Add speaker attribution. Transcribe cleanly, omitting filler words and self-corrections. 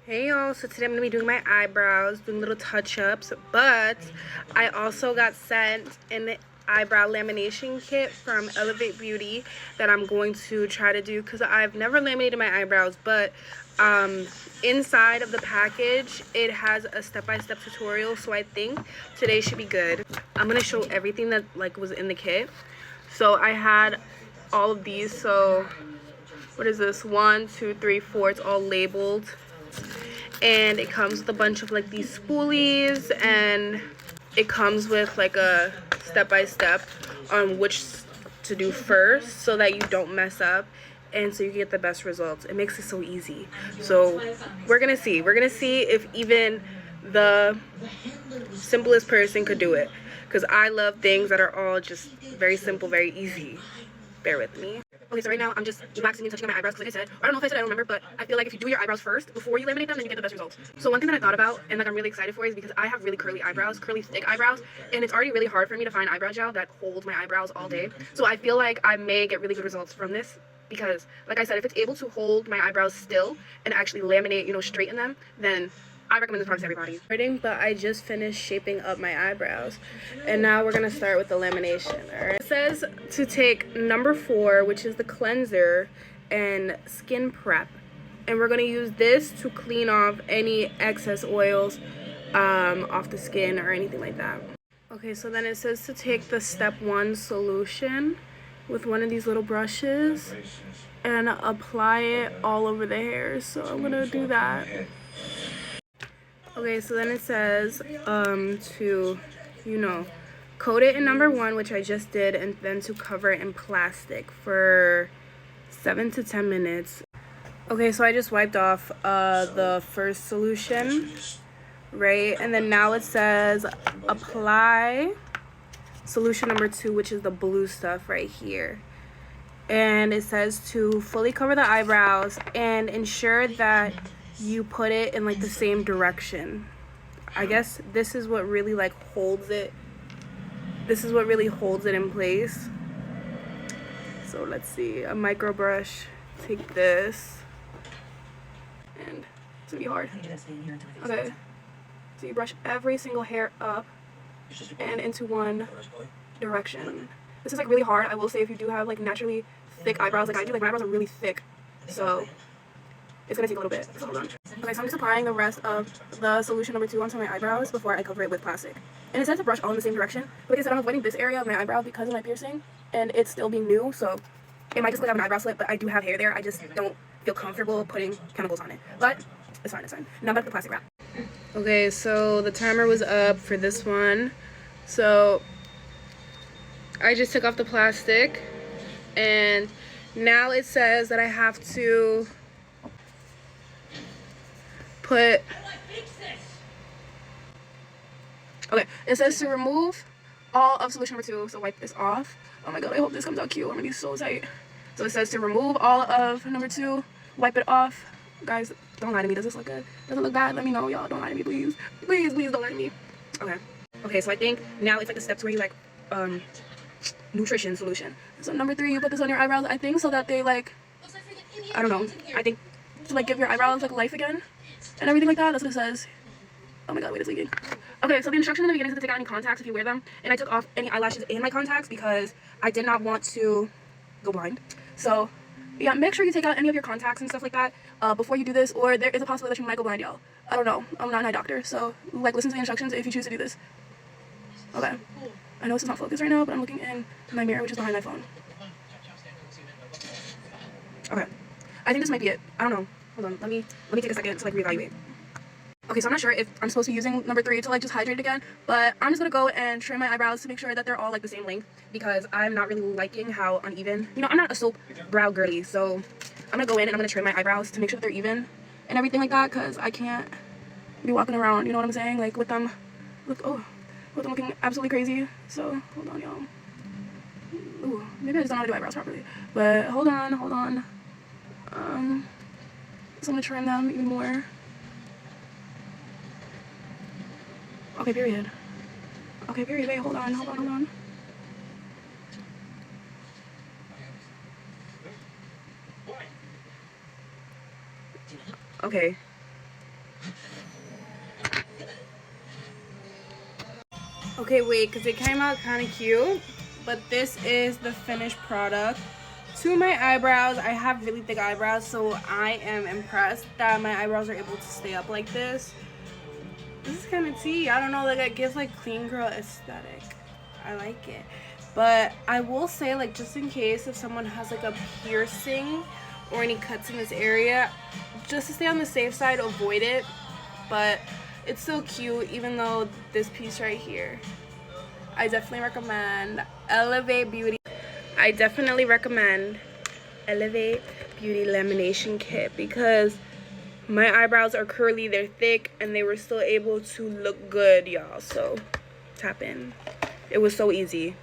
Speaker 1: Hey y'all, so today I'm going to be doing my eyebrows, doing little touch-ups, but I also got sent an eyebrow lamination kit from Elevate Beauty that I'm going to try to do because I've never laminated my eyebrows, but inside of the package it has a step-by-step tutorial, so I think today should be good. I'm going to show everything that was in the kit. So I had all of these, so what is this? 1, 2, 3, 4, it's all labeled. And it comes with a bunch of these spoolies, and it comes with a step-by-step on which to do first so that you don't mess up and so you get the best results. It makes it so easy. So we're gonna see if even the simplest person could do it, because I love things that are all just very simple, very easy. Bear with me. Okay, so right now I'm just waxing and touching on my eyebrows because, like I said, I don't know if I said, I don't remember, but I feel like if you do your eyebrows first before you laminate them, then you get the best results. So one thing that I thought about and I'm really excited for is because I have really curly eyebrows, curly thick eyebrows, and it's already really hard for me to find eyebrow gel that holds my eyebrows all day. So I feel like I may get really good results from this because, like I said, if it's able to hold my eyebrows still and actually laminate, straighten them, then I recommend this product to everybody. But I just finished shaping up my eyebrows, and now we're gonna start with the lamination. All right. It says to take number 4, which is the cleanser and skin prep, and we're gonna use this to clean off any excess oils off the skin or anything like that. Okay, so then it says to take the step 1 solution with one of these little brushes and apply it all over the hair. So I'm gonna do that. Okay, so then it says to, coat it in number 1, which I just did, and then to cover it in plastic for 7 to 10 minutes. Okay, so I just wiped off the first solution, right? And then now it says apply solution number 2, which is the blue stuff right here. And it says to fully cover the eyebrows and ensure that you put it in the same direction. I guess this is what really holds it. This is what really holds it in place. So let's see, a micro brush. Take this, and it's gonna be hard. Okay, so you brush every single hair up and into one direction. This is really hard. I will say, if you do have naturally thick eyebrows like I do, my eyebrows are really thick, so it's gonna take a little bit. So hold on. Okay, so I'm just applying the rest of the solution number 2 onto my eyebrows before I cover it with plastic. And it says to brush all in the same direction. But like I said, I'm avoiding this area of my eyebrow because of my piercing, and it's still being new, so it might just have an eyebrow slip, but I do have hair there. I just don't feel comfortable putting chemicals on it. But it's fine, it's fine. Now back to the plastic wrap. Okay, so the timer was up for this one. So I just took off the plastic, and now it says that I have to put, okay, it says to remove all of solution number 2, so wipe this off. Oh my god, I hope this comes out cute. I'm gonna be so tight. So it says to remove all of number 2, wipe it off. Guys, don't lie to me. Does this look good? Does it look bad? Let me know, y'all. Don't lie to me, please. Please, please don't lie to me. Okay, so I think now it's the steps where you nutrition solution. So number 3, you put this on your eyebrows, I think, so that they I don't know, I think to give your eyebrows life again and everything like that. That's what it says. Oh my god, wait, it's leaking. Okay, so the instruction in the beginning is to take out any contacts if you wear them, and I took off any eyelashes and my contacts because I did not want to go blind. So yeah, make sure you take out any of your contacts and stuff like that before you do this, or there is a possibility that you might go blind, y'all. I don't know, I'm not an eye doctor, so listen to the instructions if you choose to do this. Okay, I know this is not focused right now, but I'm looking in my mirror, which is behind my phone. Okay, I think this might be it. I don't know. Hold on, let me take a second to reevaluate. Okay, so I'm not sure if I'm supposed to be using number 3 to just hydrate it again, but I'm just gonna go and trim my eyebrows to make sure that they're all the same length, because I'm not really liking how uneven. I'm not a soap brow girly, so I'm gonna go in and I'm gonna trim my eyebrows to make sure that they're even and everything like that, because I can't be walking around, you know what I'm saying, with them looking absolutely crazy. So hold on, y'all. Ooh, maybe I just don't know how to do eyebrows properly, but hold on. So I'm gonna trim them even more. Okay, period. Wait, hold on. Okay. Okay, wait, because it came out kind of cute, but this is the finished product. To my eyebrows, I have really thick eyebrows, so I am impressed that my eyebrows are able to stay up like this. This is kind of tea. I don't know, like it gives like clean girl aesthetic. I like it. But I will say, like, just in case if someone has like a piercing or any cuts in this area, just to stay on the safe side, avoid it. But it's so cute, even though this piece right here, I definitely recommend Elevate Beauty. I definitely recommend Elevate Beauty Lamination Kit because my eyebrows are curly, they're thick, and they were still able to look good, y'all. So tap in. It was so easy.